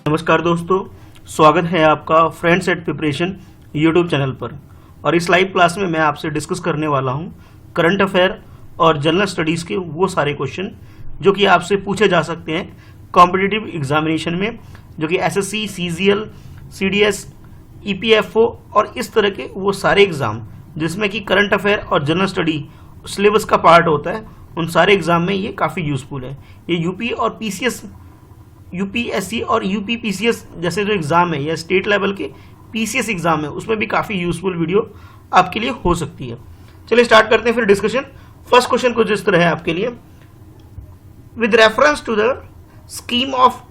नमस्कार दोस्तों, स्वागत है आपका friends at preparation YouTube channel पर। और इस लाइव क्लास में मैं आपसे डिस्कस करने वाला हूं करंट अफेयर और जनरल स्टडीज़ के वो सारे क्वेश्चन जो कि आपसे पूछे जा सकते हैं कॉम्पिटिटिव एग्जामिनेशन में, जो कि एसएससी, सीजीएल, सीडीएस, ईपीएफओ और इस तरह के वो सारे एग्ज़ाम जिसमें कि करंट अफेयर और जनरल स्टडी सिलेबस का पार्ट होता है, उन सारे एग्ज़ाम में ये काफ़ी यूज़फुल है। ये यूपी और पीसीएस, यूपीएससी और यूपीपीसीएस जैसे जो एग्ज़ाम है या स्टेट लेवल के पीसीएस एग्ज़ाम है उसमें भी काफ़ी यूज़फुल वीडियो आपके लिए हो सकती है। चलिए स्टार्ट करते हैं फिर डिस्कशन। फर्स्ट क्वेश्चन कुछ इस तरह है आपके लिए, with reference to the scheme of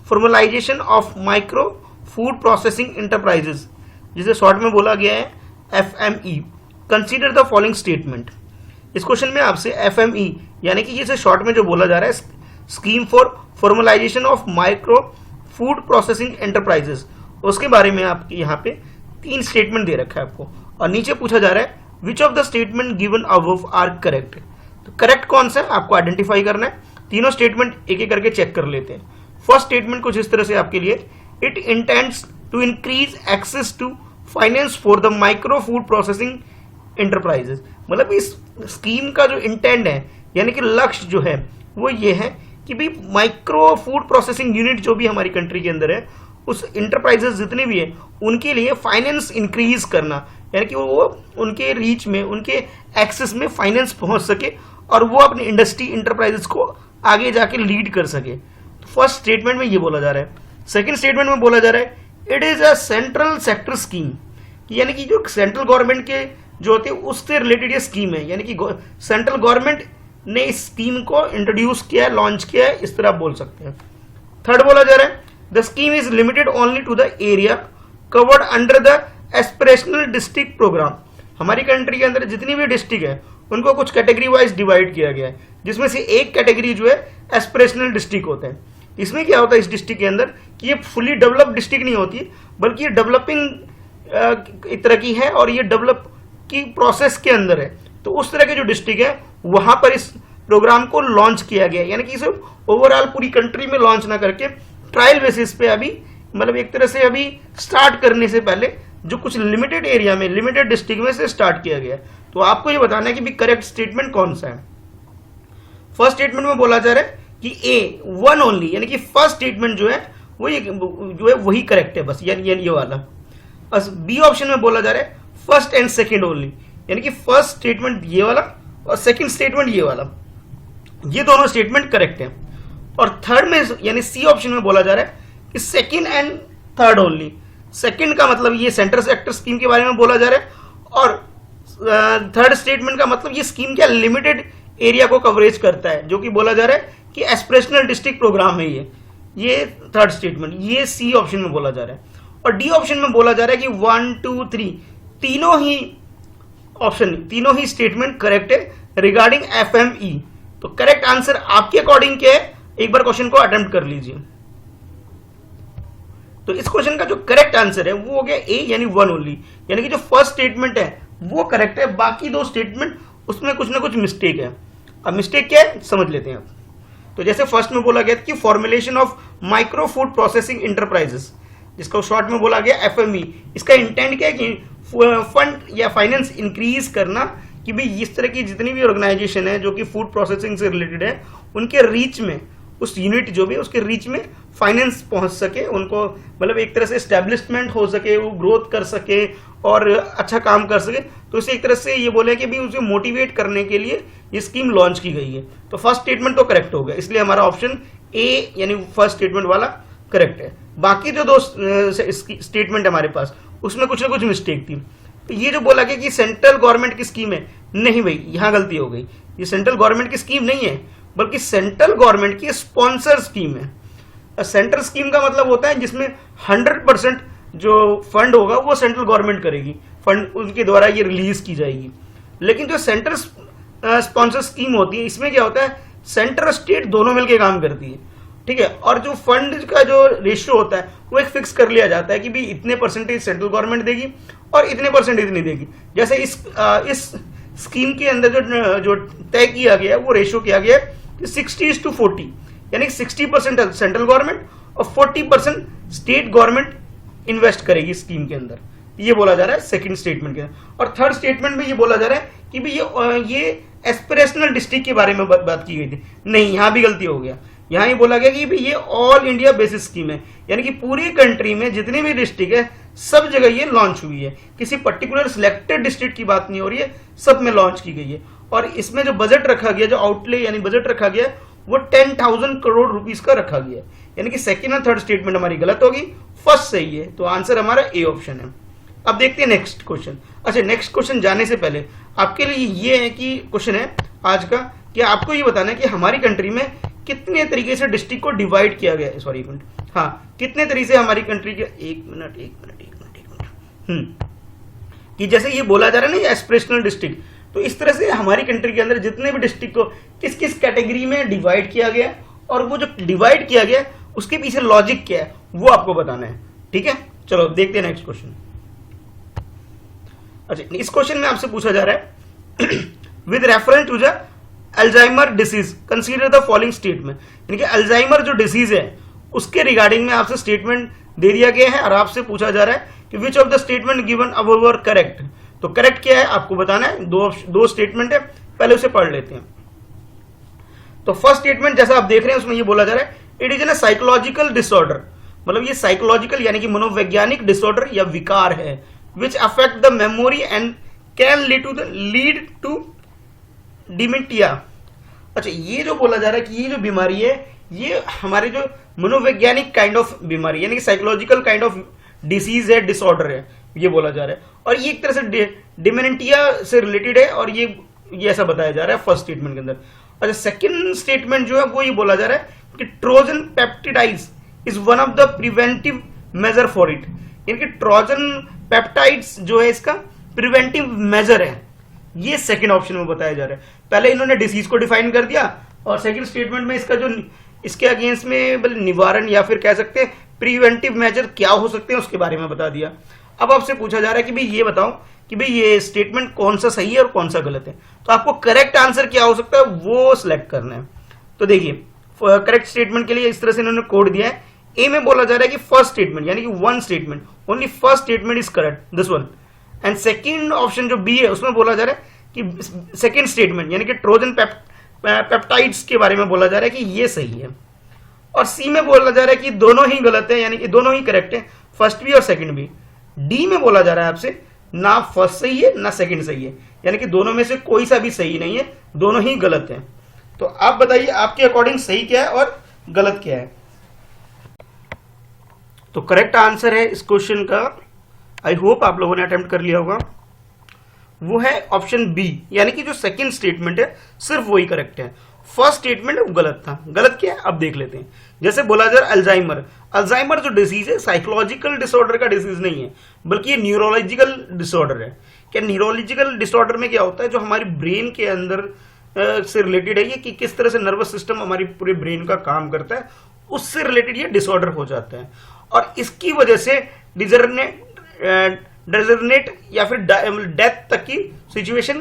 formalisation of micro food processing enterprises, जिसे शॉर्ट में बोला गया है FME, consider the following statement. इस क्वेश्चन में आपसे एफएमई यानी कि जिसे शॉर्ट में जो बोला जा रहा है scheme for formalisation of micro food processing enterprises, उसके बारे में आपके यहाँ पे 3 स्टेटमेंट दे रखा है आपको, और नीचे पूछा जा रहा है which of the statement given above are correct. तो करेक्ट कौन सा है आपको आइडेंटिफाई करना है। तीनों स्टेटमेंट एक एक करके चेक कर लेते हैं। फर्स्ट स्टेटमेंट कुछ इस तरह से आपके लिए, it intends to increase access to finance for the micro food processing enterprises. मतलब इस स्कीम का जो इंटेंट है यानी कि लक्ष्य जो है वो ये है कि भाई माइक्रो फूड प्रोसेसिंग यूनिट जो भी हमारी कंट्री के अंदर है, उस इंटरप्राइजेस जितने भी है उनके लिए फाइनेंस इंक्रीज करना, यानी कि वो उनके रीच में, उनके एक्सेस में फाइनेंस पहुंच सके और वो अपने इंडस्ट्री इंटरप्राइजेस को आगे जाके लीड कर सके। तो फर्स्ट स्टेटमेंट में ये बोला जा रहा है। सेकेंड स्टेटमेंट में बोला जा रहा है it is a central sector scheme, यानी कि जो सेंट्रल गवर्नमेंट के जो होते हैं उससे रिलेटेड ये स्कीम है, यानी कि सेंट्रल गवर्नमेंट ने इस स्कीम को इंट्रोड्यूस किया, लॉन्च किया है, इस तरह आप बोल सकते हैं। थर्ड बोला जा रहा है the scheme is limited only to the area covered under the aspirational district programme. हमारी कंट्री के अंदर जितनी भी डिस्ट्रिक्ट है उनको कुछ कैटेगरी वाइज डिवाइड किया गया है, जिसमें से एक कैटेगरी जो है एस्पिरेशनल डिस्ट्रिक्ट होता है। इसमें क्या होता है इस डिस्ट्रिक्ट के अंदर कि ये फुली डेवलप्ड डिस्ट्रिक्ट नहीं होती, बल्कि ये डेवलपिंग एक तरह की है और ये डेवलप की प्रोसेस के अंदर है। तो उस तरह के जो डिस्ट्रिक्ट है वहां पर इस प्रोग्राम को लॉन्च किया गया है, यानी कि इसे ओवरऑल पूरी कंट्री में लॉन्च ना करके ट्रायल बेसिस पे अभी, मतलब एक तरह से अभी स्टार्ट करने से पहले जो कुछ लिमिटेड एरिया में, लिमिटेड डिस्ट्रिक्ट में से स्टार्ट किया गया। तो आपको ये बताना है कि भी करेक्ट स्टेटमेंट कौन सा है। फर्स्ट स्टेटमेंट में बोला जा रहा है कि ए वन ओनली, यानी कि फर्स्ट स्टेटमेंट जो है वो जो है वही करेक्ट है बस, यानी ये वाला। बस बी ऑप्शन में बोला जा रहा है फर्स्ट एंड सेकेंड ओनली, यानी कि फर्स्ट स्टेटमेंट ये वाला और सेकंड स्टेटमेंट ये वाला, ये दोनों स्टेटमेंट करेक्ट है। और थर्ड में यानी सी ऑप्शन में बोला जा रहा है कि second and third only. Second का मतलब ये सेंट्रल सेक्टर स्कीम के बारे में बोला जा रहा है, और थर्ड स्टेटमेंट का मतलब ये स्कीम क्या लिमिटेड एरिया को कवरेज करता है, जो कि बोला जा रहा है कि एस्पिरेशनल डिस्ट्रिक्ट प्रोग्राम है ये थर्ड स्टेटमेंट, ये सी ऑप्शन में बोला जा रहा है। और डी ऑप्शन में बोला जा रहा है कि 1, 2, 3 तीनों ही स्टेटमेंट करेक्ट है रिगार्डिंग एफएमई। तो करेक्ट आंसर आपके अकॉर्डिंग क्या है, एक बार क्वेश्चन को अटेम्प्ट कर लीजिए। तो इस क्वेश्चन का जो करेक्ट आंसर है वो हो गया ए, यानी वन ओनली, यानी कि जो फर्स्ट स्टेटमेंट है वो करेक्ट है, बाकी दो स्टेटमेंट उसमें कुछ ना कुछ मिस्टेक है। अब मिस्टेक क्या है समझ लेते हैं आप। तो जैसे फर्स्ट में बोला गया कि formulation of micro food processing enterprises, जिसको शॉर्ट में बोला गया एफएमई, इसका इंटेंट क्या है कि फंड या फाइनेंस इंक्रीज करना, कि भाई इस तरह की जितनी भी ऑर्गेनाइजेशन है जो कि फूड प्रोसेसिंग से रिलेटेड है उनके रीच में, उस यूनिट जो भी है उसके रीच में फाइनेंस पहुंच सके, उनको मतलब एक तरह से एस्टेब्लिशमेंट हो सके, वो ग्रोथ कर सके और अच्छा काम कर सके। तो इसे एक तरह से ये बोले कि भाई उसे मोटिवेट करने के लिए ये स्कीम लॉन्च की गई है। तो फर्स्ट स्टेटमेंट तो करेक्ट हो गया, इसलिए हमारा ऑप्शन ए यानी फर्स्ट स्टेटमेंट वाला करेक्ट है। बाकी जो दो स्टेटमेंट हमारे पास उसमें कुछ ना कुछ मिस्टेक थी। तो ये जो बोला गया कि सेंट्रल गवर्नमेंट की स्कीम है, नहीं भाई यहां गलती हो गई, ये सेंट्रल गवर्नमेंट की स्कीम नहीं है बल्कि सेंट्रल गवर्नमेंट की स्पॉन्सर स्कीम है। सेंट्रल स्कीम का मतलब होता है जिसमें 100% जो फंड होगा वो सेंट्रल गवर्नमेंट करेगी, फंड उनके द्वारा ये रिलीज की जाएगी। लेकिन जो सेंट्रल स्पॉन्सर स्कीम होती है इसमें क्या होता है, सेंटर स्टेट दोनों मिलकर काम करती है, ठीक है। और जो फंड का जो रेशियो होता है वो एक फिक्स कर लिया जाता है कि भाई इतने परसेंटेज सेंट्रल गवर्नमेंट देगी और इतने परसेंट इतनी देगी। जैसे इस स्कीम के अंदर जो तय किया गया वो रेशियो किया गया 60:40, यानी 60% सेंट्रल गवर्नमेंट और 40% स्टेट गवर्नमेंट इन्वेस्ट करेगी स्कीम के अंदर। ये बोला जा रहा है सेकंड स्टेटमेंट के अंदर। और थर्ड स्टेटमेंट में ये बोला जा रहा है कि भाई ये एस्पिरेशनल डिस्ट्रिक्ट के बारे में बात की गई थी। नहीं, यहां भी गलती हो गया। यहां ये बोला गया कि भाई ये ऑल इंडिया बेसिस स्कीम है, यानी कि पूरी कंट्री में जितनी भी डिस्ट्रिक्ट है सब जगह ये लॉन्च हुई है। किसी पर्टिकुलर सिलेक्टेड डिस्ट्रिक्ट की बात नहीं हो रही है, सब में लॉन्च की गई है। और इसमें जो बजट रखा गया, जो आउटले यानी बजट रखा गया, वो 10,000 करोड़ रुपीस का रखा गया है। यानी कि सेकेंड और थर्ड स्टेटमेंट हमारी गलत होगी, फर्स्ट सही है। तो आंसर हमारा ए ऑप्शन है। अब देखते हैं नेक्स्ट क्वेश्चन। अच्छा, नेक्स्ट क्वेश्चन जाने से पहले आपके लिए ये है कि क्वेश्चन है आज का कि आपको ये बताना है कि हमारी कंट्री में कितने तरीके से डिस्ट्रिक्ट को डिवाइड किया गया है। सॉरी एक मिनट, हाँ, कितने तरीके से हमारी कंट्री के एक मिनट कि जैसे ये बोला जा रहा है ना एस्पिरेशनल डिस्ट्रिक्ट, तो इस तरह से हमारी कंट्री के अंदर जितने भी डिस्ट्रिक्ट को किस किस कैटेगरी में डिवाइड किया गया और वो जो डिवाइड किया गया उसके पीछे लॉजिक क्या है वो आपको बताना है। ठीक है, चलो देखते हैं नेक्स्ट क्वेश्चन। अच्छा, इस क्वेश्चन में आपसे पूछा जा रहा है with reference to the Alzheimer disease consider the following statement, यानी कि अल्जाइमर जो डिसीज है उसके रिगार्डिंग में आपसे स्टेटमेंट दे दिया गया है और आपसे पूछा जा रहा है कि which of the statement given above are correct. तो करेक्ट क्या है आपको बताना है। दो स्टेटमेंट है, पहले उसे पढ़ लेते हैं। तो फर्स्ट स्टेटमेंट जैसा आप देख रहे हैं उसमें ये बोला जा रहा है it is an psychological disorder, मतलब ये साइकोलॉजिकल यानी कि मनोवैज्ञानिक डिसऑर्डर या विकार है which affect the memory and can lead to dementia. अच्छा, ये जो बोला जा रहा है कि ये जो बीमारी है ये हमारे जो मनोवैज्ञानिक काइंड ऑफ बीमारी यानी कि साइकोलॉजिकल काइंड ऑफ डिसीज है, डिसऑर्डर है, ये बोला जा रहा है। और ये एक तरह से डिमेंटिया से रिलेटेड है और ये ऐसा बताया जा रहा है फर्स्ट स्टेटमेंट के अंदर। अच्छा, सेकंड स्टेटमेंट जो है वो ये बोला जा रहा है कि trojan peptides is one of the preventive measure for it, यानी कि ट्रोजन पेप्टाइड्स जो है इसका प्रिवेंटिव मेजर है। ये सेकंड ऑप्शन में बताया जा रहा है। पहले इन्होंने डिसीज को डिफाइन कर दिया और सेकंड स्टेटमेंट में इसका जो इसके अगेंस्ट में निवारण या फिर कह सकते हैं प्रिवेंटिव मेजर क्या हो सकते हैं उसके बारे में बता दिया। अब आपसे पूछा जा रहा है कि भाई ये बताओ कि भाई ये स्टेटमेंट कौन सा सही है और कौन सा गलत है। तो आपको करेक्ट आंसर क्या हो सकता है वो सिलेक्ट करना है। तो देखिए करेक्ट स्टेटमेंट के लिए इस तरह से इन्होंने कोड दिया है। ए में बोला जा रहा है कि फर्स्ट स्टेटमेंट यानी कि one statement only first statement is correct this one, and second option जो बी है उसमें बोला जा रहा है कि सेकंड स्टेटमेंट यानी कि ट्रोजन पेप्टाइड्स के बारे में बोला जा रहा है कि ये सही है। और सी में बोला जा रहा है कि दोनों ही गलत है यानी कि दोनों ही करेक्ट है, फर्स्ट भी और सेकंड भी। डी में बोला जा रहा है आपसे ना फर्स्ट सही है ना सेकंड सही है, यानी कि दोनों में से कोई सा भी सही नहीं है, दोनों ही गलत है। तो आप बताइए आपके अकॉर्डिंग सही क्या है और गलत क्या है। तो करेक्ट आंसर है इस क्वेश्चन का, आई होप आप लोगों ने अटेम्प्ट कर लिया होगा, वो है ऑप्शन बी, यानी कि जो सेकंड स्टेटमेंट है सिर्फ वही करेक्ट है, फर्स्ट स्टेटमेंट वो गलत था। गलत क्या है अब देख लेते हैं। जैसे बोला जा रहा है अल्जाइमर जो डिसीज है साइकोलॉजिकल डिसऑर्डर का डिसीज नहीं है बल्कि ये न्यूरोलॉजिकल डिसऑर्डर है। क्या न्यूरोलॉजिकल डिसऑर्डर में क्या होता है, जो हमारी ब्रेन के अंदर से रिलेटेड है ये कि किस तरह से नर्वस सिस्टम हमारी पूरे ब्रेन का काम करता है, उससे रिलेटेड ये डिसऑर्डर हो जाता है। और इसकी वजह से डिजर्नेट या फिर डेथ तक की सिचुएशन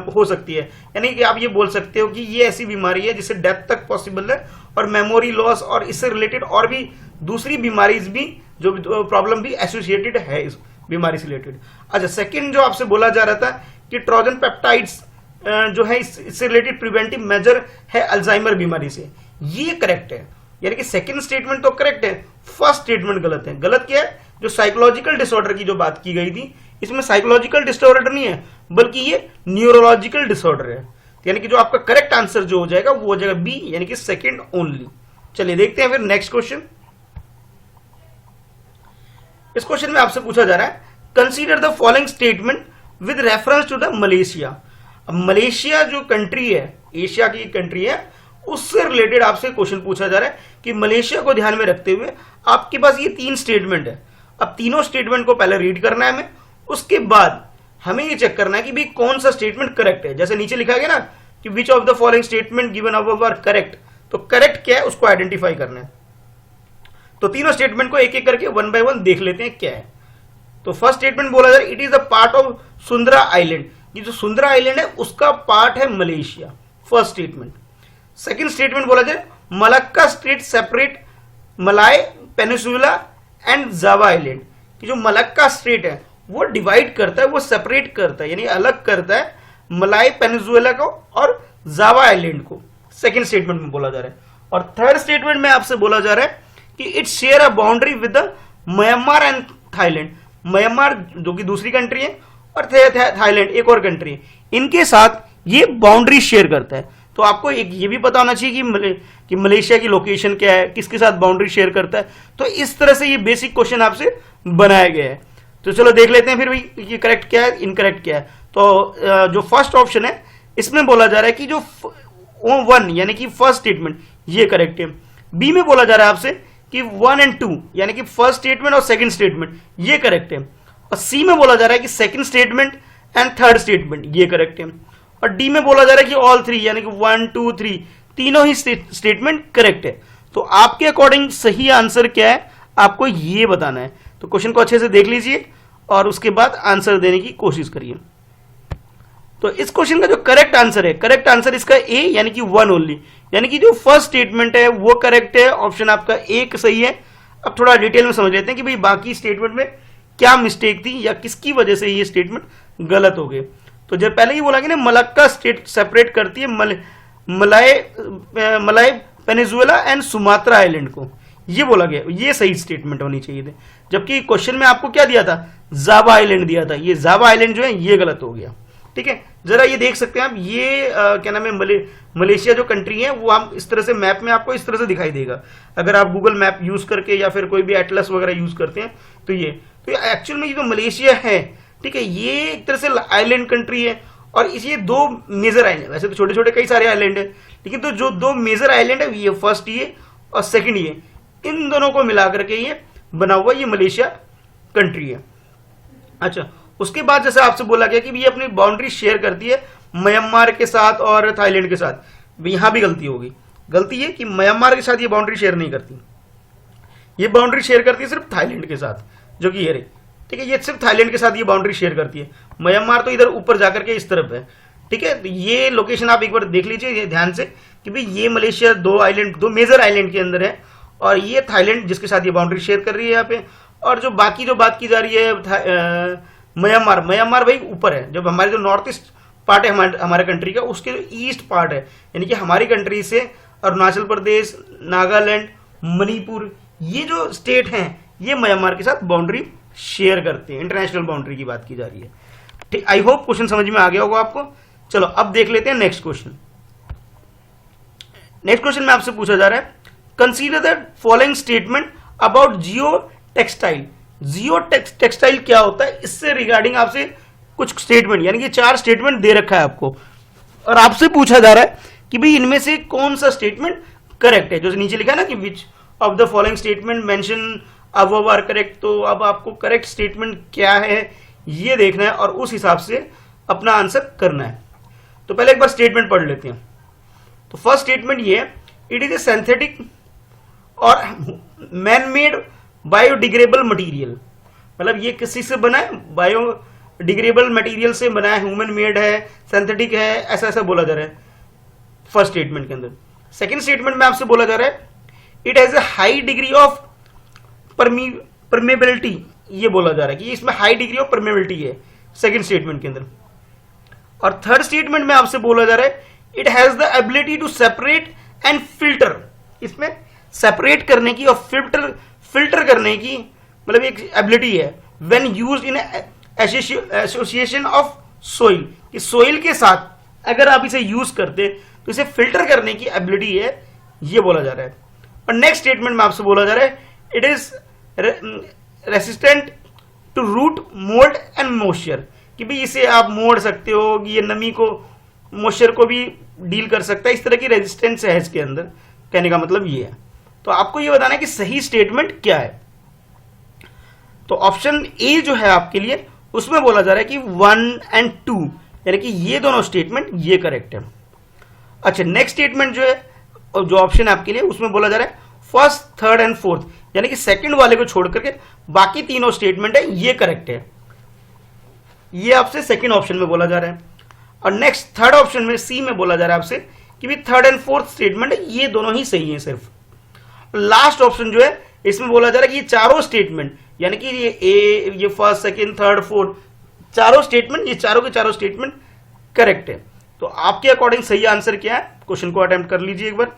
हो सकती है। यानी कि आप ये बोल सकते हो कि ये ऐसी बीमारी है जिससे डेथ तक पॉसिबल है और मेमोरी लॉस और इससे रिलेटेड और भी दूसरी बीमारीज भी जो प्रॉब्लम भी एसोसिएटेड है इस बीमारी से रिलेटेड। अच्छा, सेकंड जो आपसे बोला जा रहा था कि ट्रोजन पेप्टाइड्स जो है इससे रिलेटेड प्रिवेंटिव मेजर है अल्जाइमर बीमारी से, ये करेक्ट है। यानी कि सेकंड स्टेटमेंट तो करेक्ट है, फर्स्ट स्टेटमेंट गलत है। गलत क्या है, जो साइकोलॉजिकल डिसऑर्डर की जो बात की गई थी इसमें साइकोलॉजिकल डिसऑर्डर नहीं है बल्कि ये न्यूरोलॉजिकल डिसऑर्डर है। यानी कि जो आपका करेक्ट आंसर जो हो जाएगा वो हो जाएगा बी, यानी कि सेकंड ओनली। चलिए देखते हैं फिर नेक्स्ट क्वेश्चन। इस क्वेश्चन में आपसे पूछा जा रहा है consider the following statement with reference to the Malaysia. अब मलेशिया जो कंट्री है, एशिया की कंट्री है, उससे रिलेटेड आपसे क्वेश्चन पूछा जा रहा है कि मलेशिया को ध्यान में रखते हुए आपके पास ये तीन स्टेटमेंट है। अब तीनों स्टेटमेंट को पहले रीड करना है हमें, उसके बाद हमें ये चेक करना है कि भाई कौन सा स्टेटमेंट करेक्ट है। जैसे नीचे लिखा गया ना कि which of the following statement given above are correct, तो करेक्ट क्या है उसको आइडेंटिफाई करना है। तो तीनों स्टेटमेंट को एक एक करके वन बाय वन देख लेते हैं क्या है। तो फर्स्ट स्टेटमेंट बोला जाए it is a part of Sunda island, ये जो सुंदरा आइलैंड है उसका पार्ट है Malaysia, first statement. Second statement बोला जाए Malacca strait separate Malay peninsula and Java island कि जो मलक्का स्टेट है वो डिवाइड करता है, वो सेपरेट करता है, यानी अलग करता है मलाय पेनिसुला को और जावा आइलैंड को, सेकंड स्टेटमेंट में बोला जा रहा है। और थर्ड स्टेटमेंट में आपसे बोला जा रहा है कि it share a boundary with the Myanmar and Thailand, Myanmar जो कि दूसरी कंट्री है और थाईलैंड एक और कंट्री है, इनके साथ ये बाउंड्री शेयर करता है। तो आपको एक ये भी पता होना चाहिए कि मलेशिया की लोकेशन क्या है, किसके साथ बाउंड्री शेयर करता है। तो इस तरह से ये बेसिक क्वेश्चन आपसे बनाया गया है। तो चलो देख लेते हैं फिर भाई ये करेक्ट क्या है, इनकरेक्ट क्या है। तो जो फर्स्ट ऑप्शन है इसमें बोला जा रहा है कि जो 1 यानी कि फर्स्ट स्टेटमेंट ये करेक्ट है। बी में बोला जा रहा है आपसे कि 1 एंड 2 यानी कि फर्स्ट स्टेटमेंट और सेकंड स्टेटमेंट ये करेक्ट है। और सी में बोला जा रहा है कि second statement and third statement ये करेक्ट है। और डी में बोला जा रहा है कि ऑल 3 यानी कि 1 2 3 तीनों ही स्टेटमेंट करेक्ट है। तो आपके अकॉर्डिंग सही आंसर क्या है आपको ये बताना है। तो क्वेश्चन को अच्छे से देख लीजिए और उसके बाद आंसर देने की कोशिश करिए। तो इस क्वेश्चन का जो करेक्ट आंसर है, करेक्ट आंसर इसका ए यानी कि 1 ओनली, यानी कि जो फर्स्ट स्टेटमेंट है वो करेक्ट है, ऑप्शन आपका एक सही है। अब थोड़ा डिटेल में समझ लेते हैं कि भाई बाकी स्टेटमेंट में क्या मिस्टेक थी या किसकी वजह से ये स्टेटमेंट गलत हो गए। तो जब पहले ही बोला कि ना मलक्का स्टेट सेपरेट करती है मलाय पेनिसुला एंड सुमात्रा आइलैंड को, ये बोला गया, ये सही स्टेटमेंट होनी चाहिए थे। जबकि क्वेश्चन में आपको क्या दिया था, जावा आइलैंड दिया था, ये जावा आइलैंड जो है ये गलत हो गया। ठीक है, जरा ये देख सकते हैं आप, ये क्या नाम है मलेशिया जो कंट्री है वो हम इस तरह से मैप में आपको इस तरह से दिखाई देगा अगर आप गूगल मैप यूज करके या फिर कोई भी एटलस वगैरह यूज करते हैं। तो ये एक्चुअल में ये जो मलेशिया है, ठीक है, ये एक तरह से आइलैंड कंट्री है और ये 2 मेजर आइलैंड, वैसे तो छोटे छोटे कई सारे आइलैंड है, लेकिन तो जो 2 मेजर आइलैंड है ये फर्स्ट ये और सेकंड ये, इन दोनों को मिलाकर के ये बना हुआ ये मलेशिया कंट्री है। अच्छा, उसके बाद जैसे आपसे बोला गया कि ये अपनी बाउंड्री शेयर करती है म्यांमार के साथ और थाईलैंड के साथ, यहां भी गलती होगी। गलती है कि म्यांमार के साथ ये बाउंड्री शेयर नहीं करती, ये बाउंड्री शेयर करती है सिर्फ थाईलैंड के साथ, जो कि ये रही। ठीक है, ये सिर्फ थाईलैंड के साथ ये बाउंड्री शेयर करती है, म्यांमार तो इधर ऊपर जाकर के इस तरफ है। ठीक है, तो ये लोकेशन आप एक बार देख लीजिए ध्यान से कि भाई ये मलेशिया 2 मेजर आइलैंड के अंदर है और ये थाईलैंड जिसके साथ ये बाउंड्री शेयर कर रही है यहाँ पे। और जो बाकी जो बात की जा रही है म्यांमार भाई ऊपर है, जब हमारे जो नॉर्थ ईस्ट पार्ट है हमारे कंट्री का, उसके जो ईस्ट पार्ट है यानी कि हमारी कंट्री से अरुणाचल प्रदेश, नागालैंड, मणिपुर, ये जो स्टेट हैं ये म्यांमार के साथ बाउंड्री शेयर करते हैं। इंटरनेशनल बाउंड्री की बात की जा रही है। ठीक, आई होप क्वेश्चन समझ में आ गया होगा आपको। चलो अब देख लेते हैं नेक्स्ट क्वेश्चन। नेक्स्ट क्वेश्चन में आपसे पूछा जा रहा है, consider the following statement about Jio textile. Jio textile क्या होता है, इससे रिगार्डिंग आपसे कुछ स्टेटमेंट यानी कि 4 स्टेटमेंट दे रखा है आपको और आपसे पूछा जा रहा है कि भाई इनमें से कौन सा स्टेटमेंट करेक्ट है। जो नीचे लिखा है ना कि which of the following statement mention above are correct, तो अब आपको करेक्ट स्टेटमेंट क्या है ये देखना है और उस हिसाब से अपना आंसर करना है। तो पहले एक बार स्टेटमेंट पढ़ लेते हैं। तो फर्स्ट स्टेटमेंट ये है, इट इज ए सिंथेटिक और मैन मेड बायोडिग्रेडेबल मटेरियल, मतलब ये किसी से बना है, बायोडिग्रेडेबल मटेरियल से बना है, ह्यूमन मेड है, सिंथेटिक है, ऐसा ऐसा बोला जा रहा है फर्स्ट स्टेटमेंट के अंदर। सेकंड स्टेटमेंट में आपसे बोला जा रहा है, it has a high degree of permeability, ये बोला जा रहा है कि इसमें हाई डिग्री ऑफ परमेबिलिटी है सेकंड स्टेटमेंट के अंदर। और थर्ड स्टेटमेंट में आपसे बोला जा रहा है, it has the ability to separate and filter, इसमें सेपरेट करने की और फिल्टर करने की मतलब एक एबिलिटी है when used in association of soil, कि सोइल के साथ अगर आप इसे यूज करते तो इसे फिल्टर करने की एबिलिटी है, ये बोला जा रहा है। और नेक्स्ट स्टेटमेंट में आपसे बोला जा रहा है, it is resistant to root mould and moisture, कि भाई इसे आप मोड़ सकते हो, ये नमी को मॉइस्चर को भी डील कर सकता है, इस तरह की रेजिस्टेंस है इसके अंदर, कहने का मतलब ये है। तो आपको ये बताना है कि सही स्टेटमेंट क्या है। तो ऑप्शन ए जो है आपके लिए, उसमें बोला जा रहा है कि 1 एंड 2 यानी कि ये दोनों स्टेटमेंट ये करेक्ट है। अच्छा, नेक्स्ट स्टेटमेंट जो है, जो ऑप्शन है आपके लिए, उसमें बोला जा रहा है फर्स्ट, थर्ड एंड फोर्थ, यानी कि सेकंड वाले को छोड़ करके बाकी तीनों स्टेटमेंट है ये करेक्ट है, ये आपसे सेकंड ऑप्शन में बोला जा रहा है। और नेक्स्ट थर्ड ऑप्शन में सी में बोला जा रहा है आपसे कि भी थर्ड एंड फोर्थ स्टेटमेंट ये दोनों ही सही है सिर्फ। लास्ट ऑप्शन जो है इसमें बोला जा रहा है कि ये चारों स्टेटमेंट, यानी कि ये फर्स्ट, सेकंड, थर्ड, फोर्थ, चारों स्टेटमेंट, ये चारों के चारों स्टेटमेंट करेक्ट है। तो आपके अकॉर्डिंग सही आंसर क्या है, क्वेश्चन को अटेम्प्ट कर लीजिए एक बार।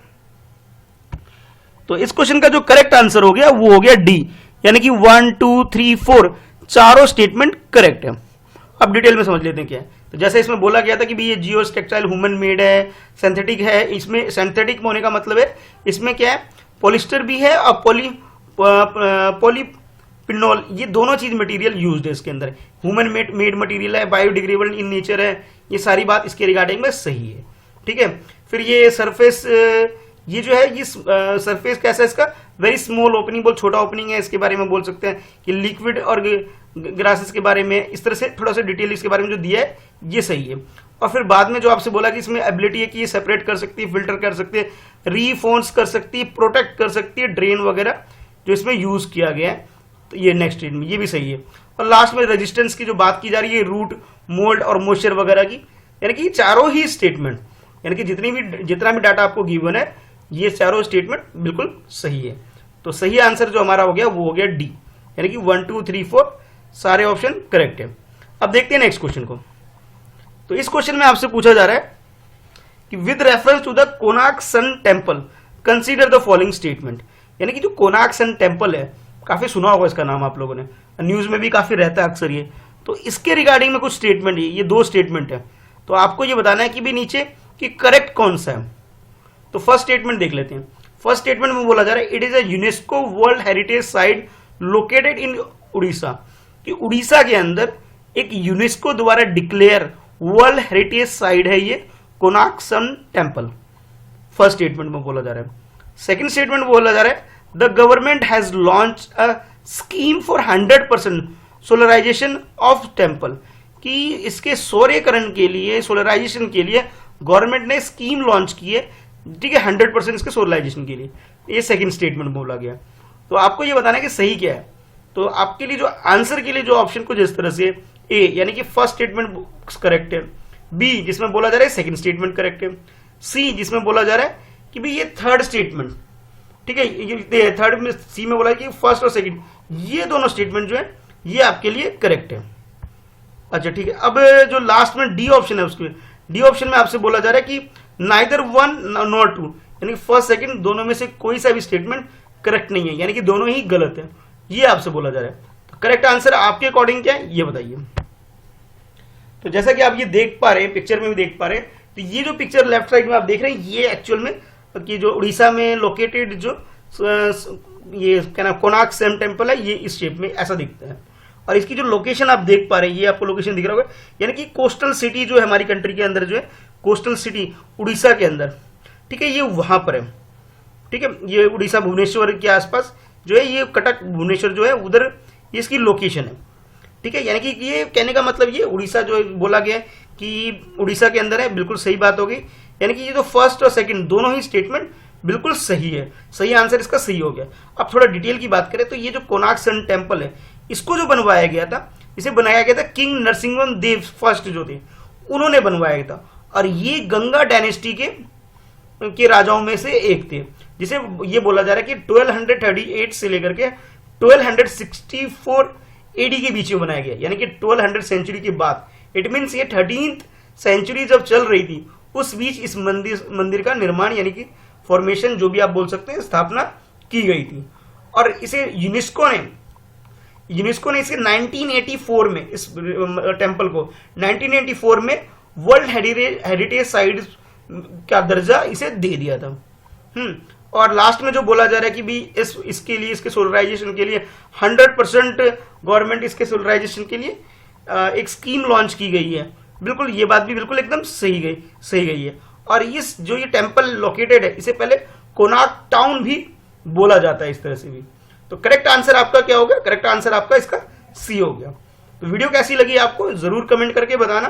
तो इस क्वेश्चन का जो करेक्ट आंसर हो गया वो हो गया डी, यानी कि 1 2 3 4 चारों स्टेटमेंट करेक्ट है। अब डिटेल में समझ लेते हैं क्या है। तो जैसे इसमें बोला गया था कि भी ये जियो टेक्सटाइल ह्यूमन मेड है, सिंथेटिक है। इसमें सिंथेटिक होने का मतलब है इसमें क्या है, पॉलिस्टर भी है और पॉलीपिनोल, ये दोनों चीज मटेरियल यूज्ड है इसके अंदर। ह्यूमन मेड मटेरियल है, बायोडिग्रेडेबल इन नेचर है, ये सारी बात इसके रिगार्डिंग में सही है। ठीक है, फिर ये सरफेस, ये जो है ये सरफेस कैसा है इसका, वेरी स्मॉल ओपनिंग, बहुत छोटा ओपनिंग है, इसके बारे में बोल सकते हैं कि लिक्विड और ग्रासेस के बारे में इस तरह से थोड़ा सा डिटेल इसके बारे में जो दिया है ये सही है। और फिर बाद में जो आपसे बोला कि इसमें एबिलिटी है कि ये सेपरेट कर सकती है, फिल्टर कर सकती है, रीफोन्स कर सकती है, प्रोटेक्ट कर सकती है, ड्रेन वगैरह जो इसमें यूज किया गया है, तो ये नेक्स्ट स्टेटमेंट ये भी सही है। और लास्ट में रेजिस्टेंस की जो बात की जा रही है, रूट, मोल्ड और मॉइस्चर वगैरह की, यानी कि चारों ही स्टेटमेंट, यानी कि जितना भी डाटा आपको गिवन है ये चारों स्टेटमेंट बिल्कुल सही है। तो सही आंसर जो हमारा हो गया वो हो गया डी, यानी कि 1 2 3 4 सारे ऑप्शन करेक्ट है। अब देखते हैं नेक्स्ट क्वेश्चन को। तो इस क्वेश्चन में आपसे पूछा जा रहा है कि with reference to the Konark sun temple consider the following statement, यानी कि जो कोणार्क सन टेम्पल है, काफी सुना होगा इसका नाम आप लोगों ने, न्यूज में भी काफी रहता है अक्सर ये। तो इसके रिगार्डिंग में कुछ स्टेटमेंट है, ये 2 स्टेटमेंट है, तो आपको ये बताना है कि भी नीचे कि करेक्ट कौन सा है। तो फर्स्ट स्टेटमेंट देख लेते हैं। फर्स्ट स्टेटमेंट में बोला जा रहा है it is a UNESCO world heritage site located in Orissa, कि उड़ीसा के अंदर एक यूनेस्को द्वारा डिक्लेयर वर्ल्ड हेरिटेज साइट है ये Konark sun temple. First statement में बोला जा रहा है। सेकंड स्टेटमेंट बोला जा रहा है the government has launch a scheme for 100% solarisation of temple, कि इसके सौर्यकरण के लिए, सोलराइजेशन के लिए गवर्नमेंट ने स्कीम लॉन्च की है, ठीक है, 100% इसके सोलराइजेशन के लिए। ये सेकंड स्टेटमेंट बोला गया। तो आपको ये बताना है कि सही क्या है। तो आपके लिए जो आंसर के लिए जो ऑप्शन कुछ इस तरह से, ए यानी कि फर्स्ट स्टेटमेंट करेक्ट है, बी जिसमें बोला जा रहा है सेकंड स्टेटमेंट करेक्ट है, सी जिसमें बोला जा रहा है कि भाई ये थर्ड स्टेटमेंट, ठीक है, ये थर्ड में, सी में बोला है कि फर्स्ट और सेकंड, ये दोनों स्टेटमेंट जो है ये आपके लिए करेक्ट है। अच्छा ठीक है, अब जो लास्ट में डी ऑप्शन है, उसके डी ऑप्शन में आपसे बोला जा रहा है कि नाइदर 1 नॉर 2, यानी फर्स्ट सेकंड दोनों में से कोई सा भी स्टेटमेंट करेक्ट नहीं है, यानी कि दोनों ही गलत है, ये आपसे बोला जा रहा है। तो करेक्ट आंसर आपके अकॉर्डिंग क्या है ये बताइए। तो जैसा कि आप ये देख पा रहे हैं, पिक्चर में भी देख पा रहे हैं, तो ये जो पिक्चर लेफ्ट साइड में आप देख रहे हैं ये एक्चुअल में कि जो उड़ीसा में लोकेटेड जो ये क्या नाम कोणार्क सन टेम्पल है, ये इस शेप में ऐसा दिखता है। और इसकी जो लोकेशन आप देख पा रहे हैं, ये आपको लोकेशन दिख रहा होगा, यानी कि कोस्टल सिटी जो है हमारी कंट्री के अंदर जो है, कोस्टल सिटी उड़ीसा के अंदर, ठीक है, ये वहां पर है। ठीक है, ये उड़ीसा भुवनेश्वर के आसपास जो है, ये कटक भुवनेश्वर जो है उधर इसकी लोकेशन है। ठीक है, यानी कि ये कहने का मतलब ये उड़ीसा जो बोला गया कि उड़ीसा के अंदर है, बिल्कुल सही बात होगी। यानी कि ये जो फर्स्ट और सेकंड दोनों ही स्टेटमेंट बिल्कुल सही है, सही आंसर इसका सही हो गया। अब थोड़ा डिटेल की बात करें तो ये जो कोणार्क सन टेम्पल है, इसको जो बनवाया गया था, इसे बनाया गया था किंग नरसिंहवर्मन देव फर्स्ट जो थे, उन्होंने बनवाया गया था। और ये गंगा डायनेस्टी के राजाओं में से एक थे, जिसे ये बोला जा रहा है कि 1238 से लेकर के 1264 एडी के बीच में बनाया गया, यानी कि 1200 सेंचुरी के बाद। इट मीन्स ये 13th सेंचुरी जब चल रही थी उस बीच इस मंदिर का निर्माण, यानी कि फॉर्मेशन जो भी आप बोल सकते हैं, स्थापना की गई थी। और इसे यूनेस्को ने इसे 1984 में, इस टेम्पल को 1984 में वर्ल्ड हेरिटेज साइट का दर्जा इसे दे दिया था। और लास्ट में जो बोला जा रहा है कि भी इसके लिए, इसके सोलराइजेशन के लिए 100% गवर्नमेंट इसके सोलराइजेशन के लिए एक स्कीम लॉन्च की गई है। बिल्कुल ये बात भी बिल्कुल एकदम सही गई है। और इस जो ये टेम्पल लोकेटेड है, इसे पहले कोणार्क टाउन भी बोला जाता है, इस तरह से भी। तो करेक्ट आंसर आपका क्या होगा? करेक्ट आंसर आपका इसका सी हो गया। तो वीडियो कैसी लगी आपको जरूर कमेंट करके बताना।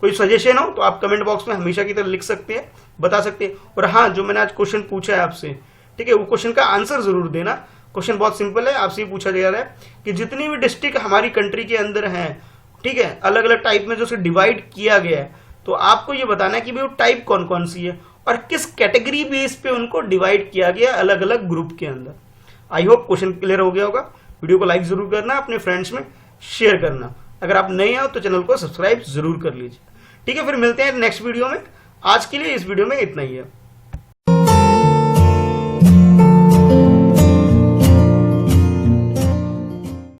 कोई सजेशन हो तो आप कमेंट बॉक्स में हमेशा की तरह लिख सकते हैं, बता सकते हैं। और हाँ, जो मैंने आज क्वेश्चन पूछा है आपसे, ठीक है, वो क्वेश्चन का आंसर जरूर देना। क्वेश्चन बहुत सिंपल है, आपसे पूछा जा रहा है कि जितनी भी डिस्ट्रिक्ट हमारी कंट्री के अंदर हैं, ठीक है, अलग अलग टाइप में जो उसे डिवाइड किया गया है, तो आपको ये बताना है कि भाई वो टाइप कौन कौन सी है और किस कैटेगरी बेस पे उनको डिवाइड किया गया अलग अलग ग्रुप के अंदर। आई होप क्वेश्चन क्लियर हो गया होगा। वीडियो को लाइक जरूर करना, अपने फ्रेंड्स में शेयर करना। अगर आप नए हो तो चैनल को सब्सक्राइब जरूर कर लीजिए। ठीक है, फिर मिलते हैं नेक्स्ट वीडियो में। आज के लिए इस वीडियो में इतना ही है।